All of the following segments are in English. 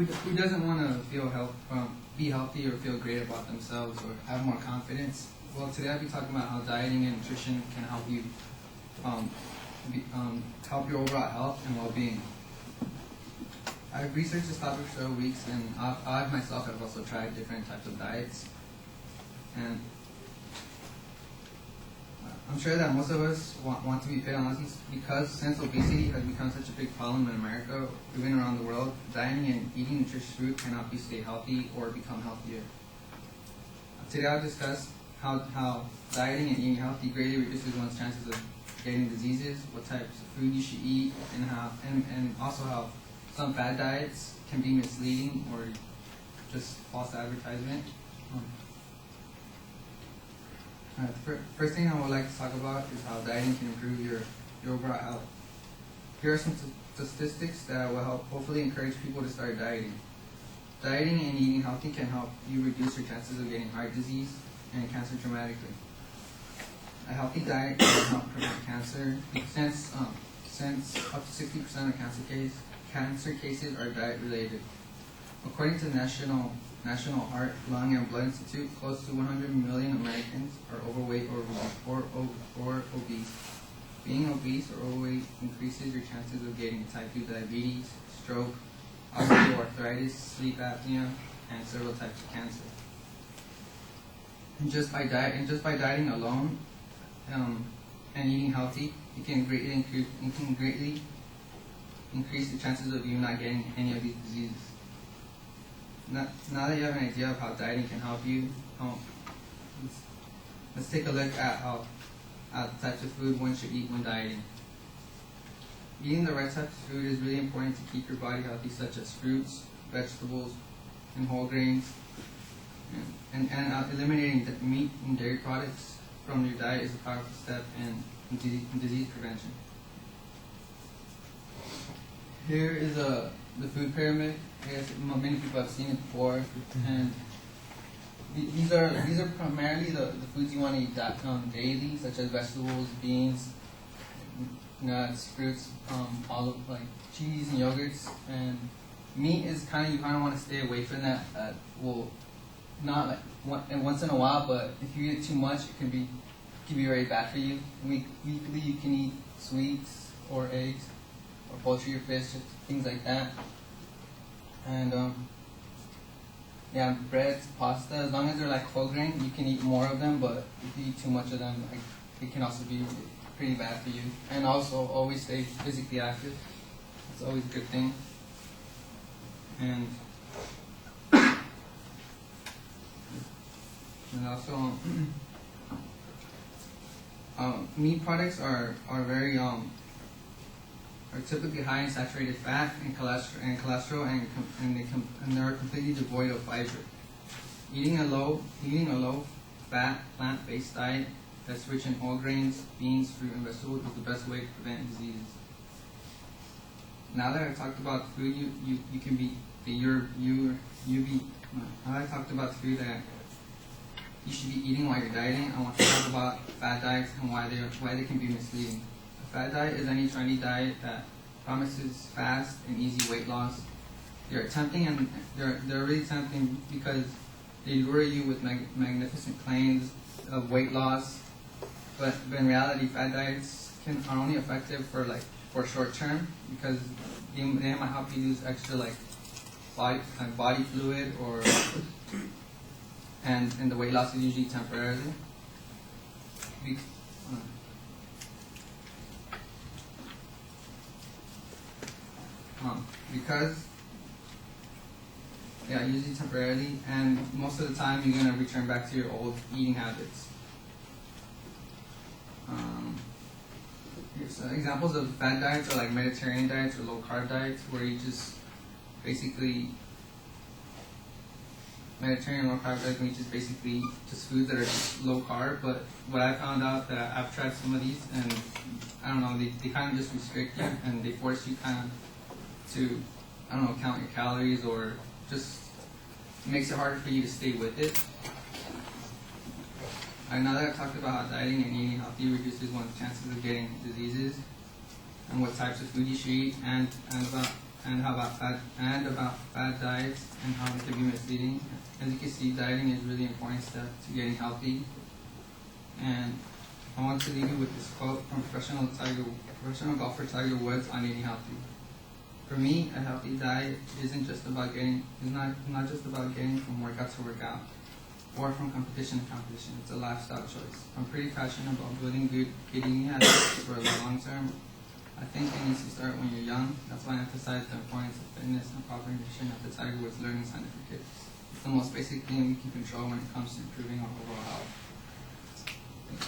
who doesn't want to be healthy or feel great about themselves or have more confidence? Well, today I'll be talking about how dieting and nutrition can help you help your overall health and well-being. I've researched this topic for several weeks, and I myself have also tried different types of diets. And I'm sure that most of us want to be fit and healthy because since obesity has become such a big problem in America, even around the world, dieting and eating nutritious food can help you stay healthy or become healthier. Today I'll discuss how dieting and eating healthy greatly reduces one's chances of getting diseases, what types of food you should eat, and also how some fad diets can be misleading or just false advertisement. The first thing I would like to talk about is how dieting can improve your overall health. Here are some statistics that will hopefully encourage people to start dieting. Dieting and eating healthy can help you reduce your chances of getting heart disease and cancer dramatically. A healthy diet can help prevent cancer since up to 60% of cancer cases are diet related. According to the National Heart, Lung, and Blood Institute, close to 100 million Americans are overweight or obese. Being obese or overweight increases your chances of getting type 2 diabetes, stroke, osteoarthritis, sleep apnea, and several types of cancer. And just by dieting alone and eating healthy, it can greatly increase the chances of you not getting any of these diseases. Now that you have an idea of how dieting can help you, let's take a look at the types of food one should eat when dieting. Eating the right types of food is really important to keep your body healthy, such as fruits, vegetables, and whole grains. And eliminating meat and dairy products from your diet is a powerful step in disease prevention. Here is the food pyramid. I guess many people have seen it before, and these are primarily the foods you want to eat daily, such as vegetables, beans, nuts, fruits, olive, like cheese and yogurts. And meat is you kind of want to stay away from that. Well, not like once in a while, but if you eat too much, it can be very bad for you. Weekly, you can eat sweets or eggs or poultry or fish, things like that. And breads, pasta, as long as they're like whole grain, you can eat more of them, but if you eat too much of them, it can also be pretty bad for you. And also, always stay physically active. It's always a good thing. And also, meat products are typically high in saturated fat and cholesterol, and they're completely devoid of fiber. Eating a low fat plant-based diet that's rich in whole grains, beans, fruit, and vegetables is the best way to prevent diseases. Now that I've talked about food, now that I've talked about food that you should be eating while you're dieting, I want to talk about fad diets and why they can be misleading. A fad diet is any trendy diet that promises fast and easy weight loss. They're tempting, and they're really tempting because they lure you with magnificent claims of weight loss. But in reality, fad diets are only effective for short term because they might help you lose extra body fluid and the weight loss is usually temporarily. Usually temporarily, and most of the time you're going to return back to your old eating habits. Here's examples of fad diets are like Mediterranean diets or low carb diets, where you just basically Mediterranean low carb diets, which is basically just foods that are just low carb. But what I found out that I've tried some of these, and I don't know, they kind of just restrict you and they force you kind of to, I don't know, count your calories, or just makes it harder for you to stay with it. Now that I've talked about how dieting and eating healthy reduces one's chances of getting diseases, and what types of food you should eat, and and about fad diets and how they can be misleading. As you can see, dieting is a really important step to getting healthy. And I want to leave you with this quote from professional golfer Tiger Woods on eating healthy. For me, a healthy diet isn't just about not just about getting from workout to workout or from competition to competition. It's a lifestyle choice. I'm pretty passionate about building good eating habits for the long term. I think it needs to start when you're young. That's why I emphasize the importance of fitness and proper nutrition at the Tiger Woods Learning Center for Kids. It's the most basic thing we can control when it comes to improving our overall health. Thank you.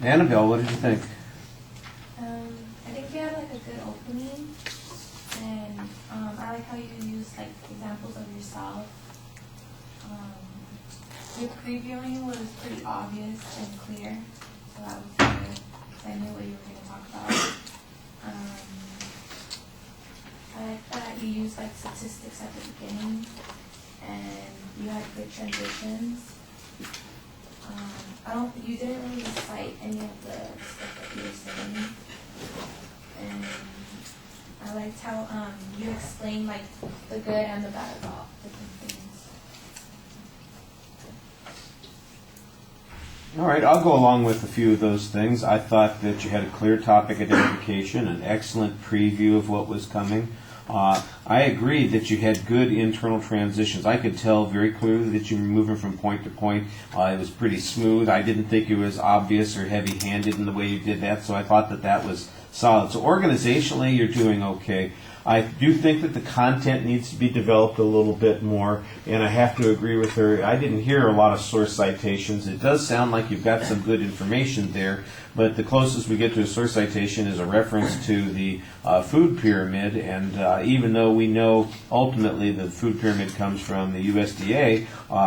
Annabelle, what did you think? I think you had like a good opening, and I like how you use like examples of yourself. Your previewing was pretty obvious and clear, so that was good because I knew what you were going to talk about. I like that you used like statistics at the beginning, and you had good transitions. You didn't really cite any of the stuff that you were saying, and I liked how you explained like the good and the bad about different things. All right, I'll go along with a few of those things. I thought that you had a clear topic identification, an excellent preview of what was coming. I agree that you had good internal transitions. I could tell very clearly that you were moving from point to point. It was pretty smooth. I didn't think it was obvious or heavy-handed in the way you did that, so I thought that that was solid. So organizationally, you're doing okay. I do think that the content needs to be developed a little bit more, and I have to agree with her. I didn't hear a lot of source citations. It does sound like you've got some good information there, but the closest we get to a source citation is a reference to the food pyramid, and even though we know ultimately the food pyramid comes from the USDA,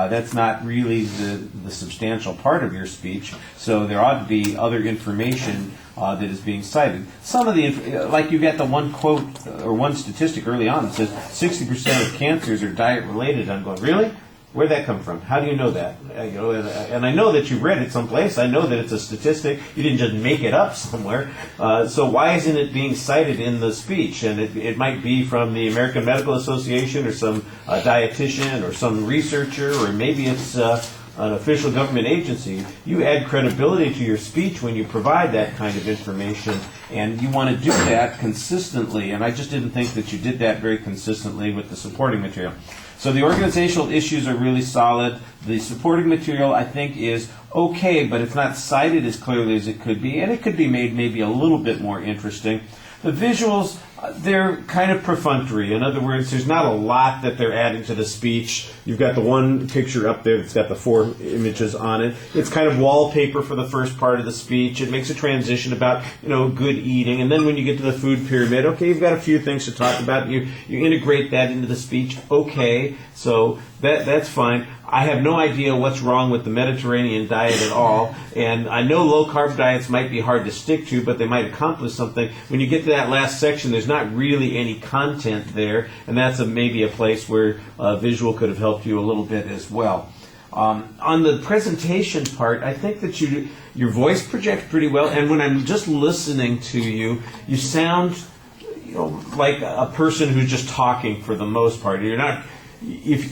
that's not really the substantial part of your speech, so there ought to be other information that is being cited. Some of the, like you got the one quote or one statistic early on that says 60% of cancers are diet related. I'm going, really? Where'd that come from? How do you know that? And I know that you read it someplace. I know that it's a statistic. You didn't just make it up somewhere. So why isn't it being cited in the speech? And it might be from the American Medical Association or some dietitian or some researcher, or maybe it's an official government agency. You add credibility to your speech when you provide that kind of information, and you want to do that consistently, and I just didn't think that you did that very consistently with the supporting material. So the organizational issues are really solid. The supporting material, I think, is okay, but it's not cited as clearly as it could be, and it could be made maybe a little bit more interesting. The visuals, they're kind of perfunctory. In other words, there's not a lot that they're adding to the speech. You've got the one picture up there that's got the 4 images on it. It's kind of wallpaper for the first part of the speech. It makes a transition about, good eating. And then when you get to the food pyramid, okay, you've got a few things to talk about. You integrate that into the speech. Okay, so that's fine. I have no idea what's wrong with the Mediterranean diet at all, and I know low-carb diets might be hard to stick to, but they might accomplish something. When you get to that last section, there's not really any content there, and that's maybe a place where visual could have helped you a little bit as well. On the presentation part, I think that your voice projects pretty well, and when I'm just listening to you, you sound like a person who's just talking for the most part. You're not...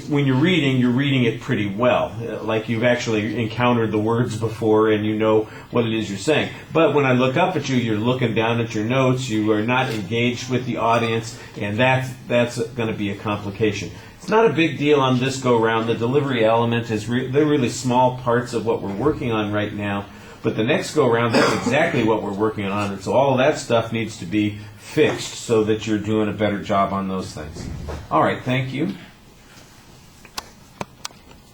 when you're reading it pretty well, like you've actually encountered the words before and you know what it is you're saying. But when I look up at you, you're looking down at your notes, you are not engaged with the audience, and that's going to be a complication. It's not a big deal on this go-round. The delivery element is they're really small parts of what we're working on right now, but the next go-round, that's exactly what we're working on, and so all of that stuff needs to be fixed so that you're doing a better job on those things. All right, thank you.